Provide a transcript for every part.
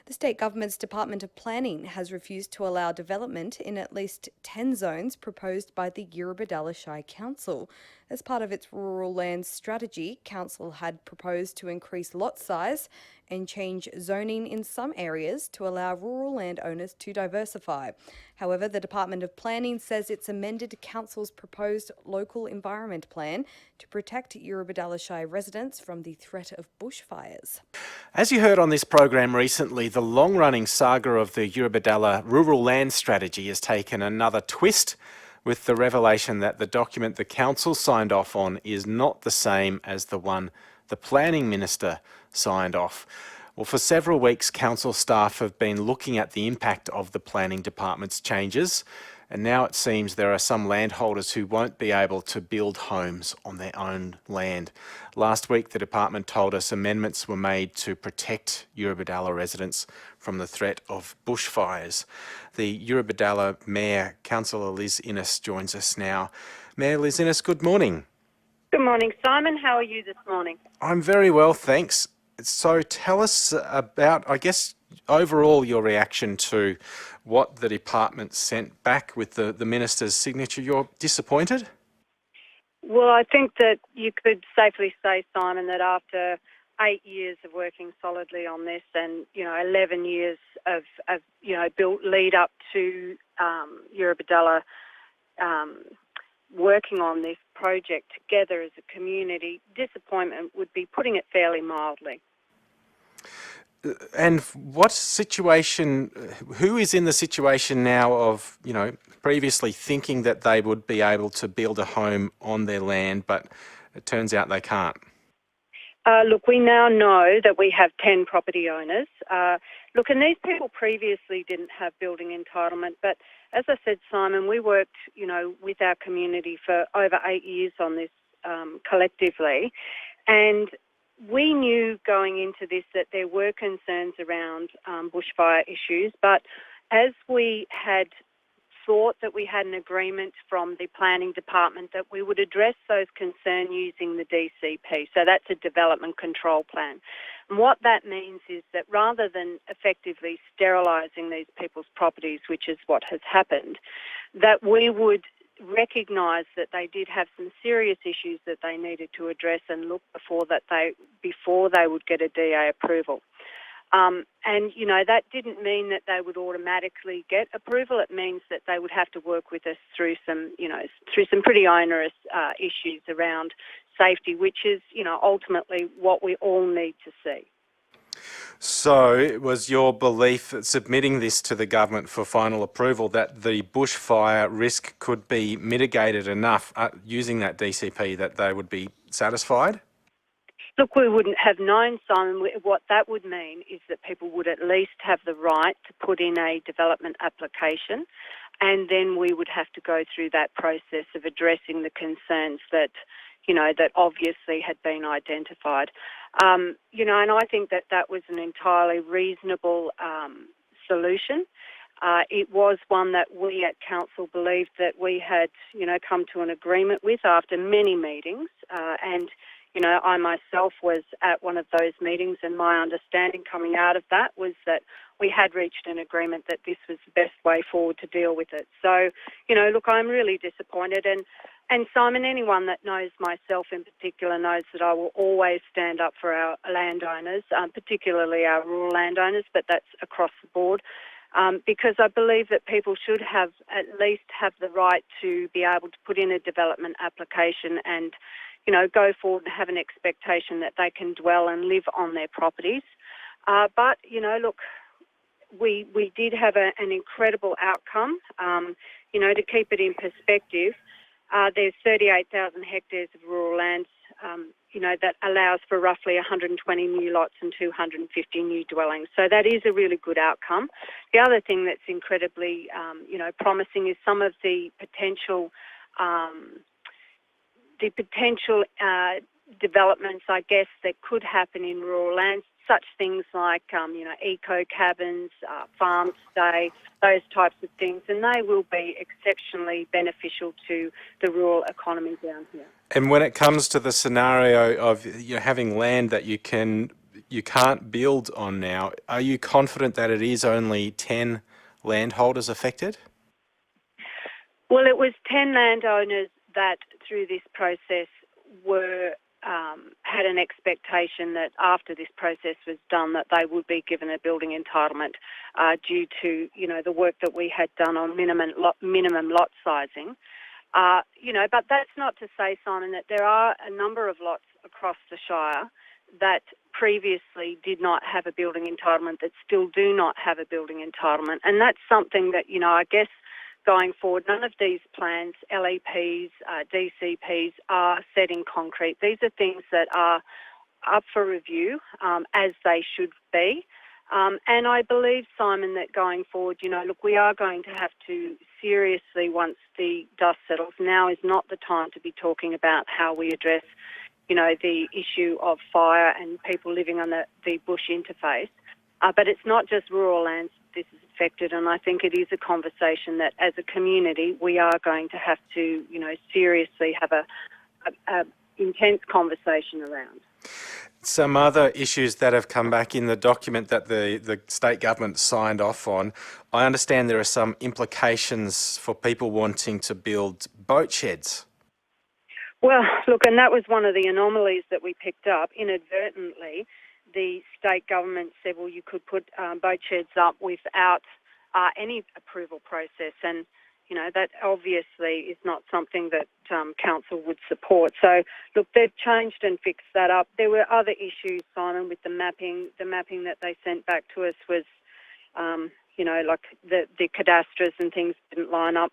The state government's Department of Planning has refused to allow development in at least 10 zones proposed by the Eurobodalla Council. As part of its rural land strategy, Council had proposed to increase lot size and change zoning in some areas to allow rural landowners to diversify. However, the Department of Planning says it's amended Council's proposed local environment plan to protect Eurobodalla residents from the threat of bushfires. As you heard on this program recently, the long-running saga of the Eurobodalla rural land strategy has taken another twist, with the revelation that the document the council signed off on is not the same as the one the planning minister signed off. Well, for several weeks, council staff have been looking at the impact of the planning department's changes, and now it seems there are some landholders who won't be able to build homes on their own land. Last week, the department told us amendments were made to protect Eurobodalla residents from the threat of bushfires. The Eurobodalla Mayor, Councillor Liz Innes, joins us now. Mayor Liz Innes, good morning. Good morning, Simon. How are you this morning? I'm very well, thanks. So tell us about, I guess, overall your reaction to what the department sent back with the minister's signature. You're disappointed? Well, I think that you could safely say, Simon, that after 8 years of working solidly on this and, 11 years of built lead up to Eurobodalla working on this project together as a community, disappointment would be putting it fairly mildly. And what situation, who is in the situation now of, previously thinking that they would be able to build a home on their land, but it turns out they can't? Look, we now know that we have 10 property owners. And these people previously didn't have building entitlement, but as I said, Simon, we worked, with our community for over 8 years on this collectively, and we knew going into this that there were concerns around bushfire issues, but as we had thought that we had an agreement from the planning department that we would address those concerns using the DCP. So that's a development control plan. And what that means is that rather than effectively sterilising these people's properties, which is what has happened, that we would recognise that they did have some serious issues that they needed to address and look before they would get a DA approval. That didn't mean that they would automatically get approval. It means that they would have to work with us through some pretty onerous issues around safety, which is, ultimately what we all need to see. So it was your belief that submitting this to the government for final approval that the bushfire risk could be mitigated enough using that DCP that they would be satisfied? Look, we wouldn't have known, Simon. What that would mean is that people would at least have the right to put in a development application, and then we would have to go through that process of addressing the concerns that obviously had been identified. And I think that was an entirely reasonable solution. It was one that we at Council believed that we had, come to an agreement with after many meetings, and I myself was at one of those meetings, and my understanding coming out of that was that we had reached an agreement that this was the best way forward to deal with it. So, look, I'm really disappointed. And Simon, anyone that knows myself in particular knows that I will always stand up for our landowners, particularly our rural landowners, but that's across the board, because I believe that people should at least have the right to be able to put in a development application and go forward and have an expectation that they can dwell and live on their properties. But, look, we did have an incredible outcome. To keep it in perspective, there's 38,000 hectares of rural lands, that allows for roughly 120 new lots and 250 new dwellings. So that is a really good outcome. The other thing that's incredibly, promising is some of the potential developments, I guess, that could happen in rural lands, such things like, eco cabins, farm stay, those types of things, and they will be exceptionally beneficial to the rural economy down here. And when it comes to the scenario of having land that you can you can't build on now. Are you confident that it is only 10 landholders affected? Well, it was 10 landowners that through this process were had an expectation that after this process was done that they would be given a building entitlement due to, the work that we had done on minimum lot sizing. But that's not to say, Simon, that there are a number of lots across the Shire that previously did not have a building entitlement that still do not have a building entitlement. And that's something that, I guess, going forward, none of these plans, LEPs, DCPs, are set in concrete. These are things that are up for review, as they should be. And I believe, Simon, that going forward, we are going to have to seriously, once the dust settles, now is not the time to be talking about how we address, the issue of fire and people living on the bush interface. But it's not just rural lands this is affected, and I think it is a conversation that as a community we are going to have to, seriously have a intense conversation around. Some other issues that have come back in the document that the state government signed off on, I understand there are some implications for people wanting to build boat sheds. Well, look, and that was one of the anomalies that we picked up inadvertently. The state government said, well, you could put boat sheds up without any approval process, and that obviously is not something that council would support. So, look, they've changed and fixed that up. There were other issues, Simon, with the mapping. The mapping that they sent back to us was, like the cadasters and things didn't line up.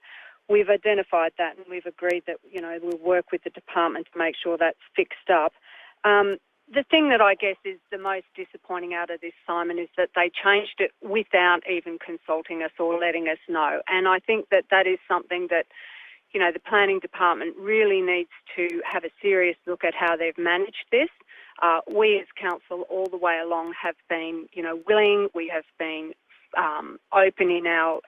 We've identified that and we've agreed that, we'll work with the department to make sure that's fixed up. The thing that I guess is the most disappointing out of this, Simon, is that they changed it without even consulting us or letting us know. And I think that is something that, the planning department really needs to have a serious look at how they've managed this. We as council all the way along have been, willing. We have been open in our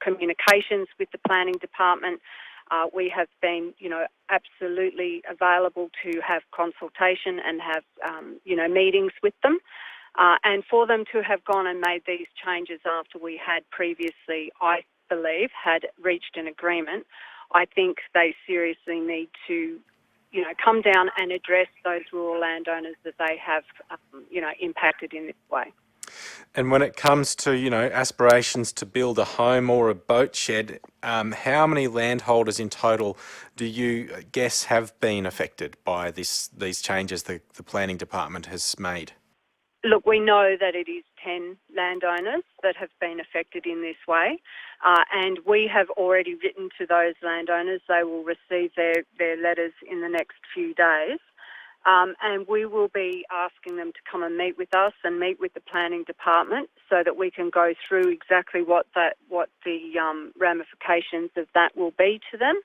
communications with the planning department. We have been, absolutely available to have consultation and have, meetings with them. And for them to have gone and made these changes after we had previously, I believe, had reached an agreement, I think they seriously need to, come down and address those rural landowners that they have, impacted in this way. And when it comes to, aspirations to build a home or a boat shed, how many landholders in total do you guess have been affected by these changes the planning department has made? Look, we know that it is 10 landowners that have been affected in this way, and we have already written to those landowners. They will receive their letters in the next few days. And we will be asking them to come and meet with us and meet with the planning department so that we can go through exactly what the ramifications of that will be to them.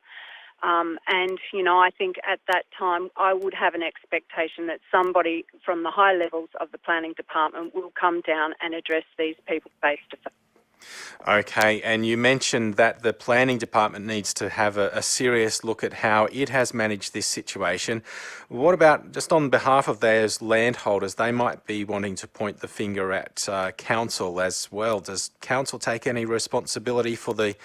And, I think at that time I would have an expectation that somebody from the high levels of the planning department will come down and address these people face to face. Okay, and you mentioned that the planning department needs to have a serious look at how it has managed this situation. What about, just on behalf of those landholders, they might be wanting to point the finger at council as well. Does council take any responsibility for the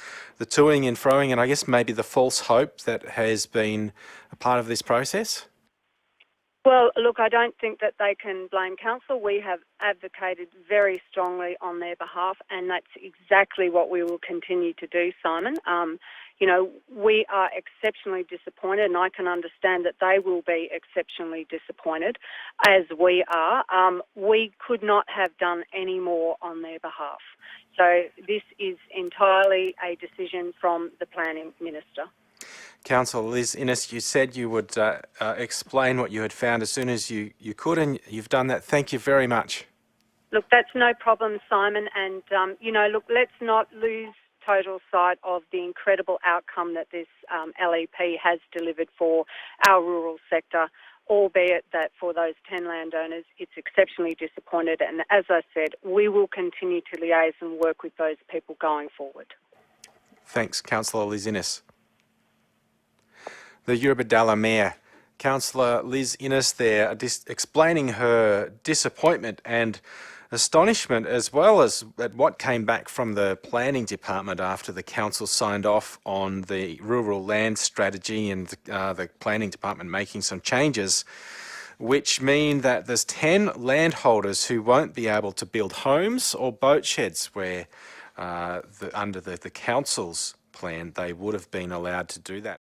toing and froing and I guess maybe the false hope that has been a part of this process? Well, look, I don't think that they can blame council. We have advocated very strongly on their behalf, and that's exactly what we will continue to do, Simon. We are exceptionally disappointed, and I can understand that they will be exceptionally disappointed, as we are. We could not have done any more on their behalf. So this is entirely a decision from the Planning Minister. Councillor Liz Innes, you said you would explain what you had found as soon as you could, and you've done that. Thank you very much. Look, that's no problem, Simon. And, let's not lose total sight of the incredible outcome that this LEP has delivered for our rural sector, albeit that for those 10 landowners, it's exceptionally disappointed. And as I said, we will continue to liaise and work with those people going forward. Thanks, Councillor Liz Innes. The Eurobodalla Mayor Councillor Liz Innes there explaining her disappointment and astonishment, as well as at what came back from the planning department after the council signed off on the rural land strategy, and the planning department making some changes which mean that there's 10 landholders who won't be able to build homes or boat sheds where under the council's plan they would have been allowed to do that.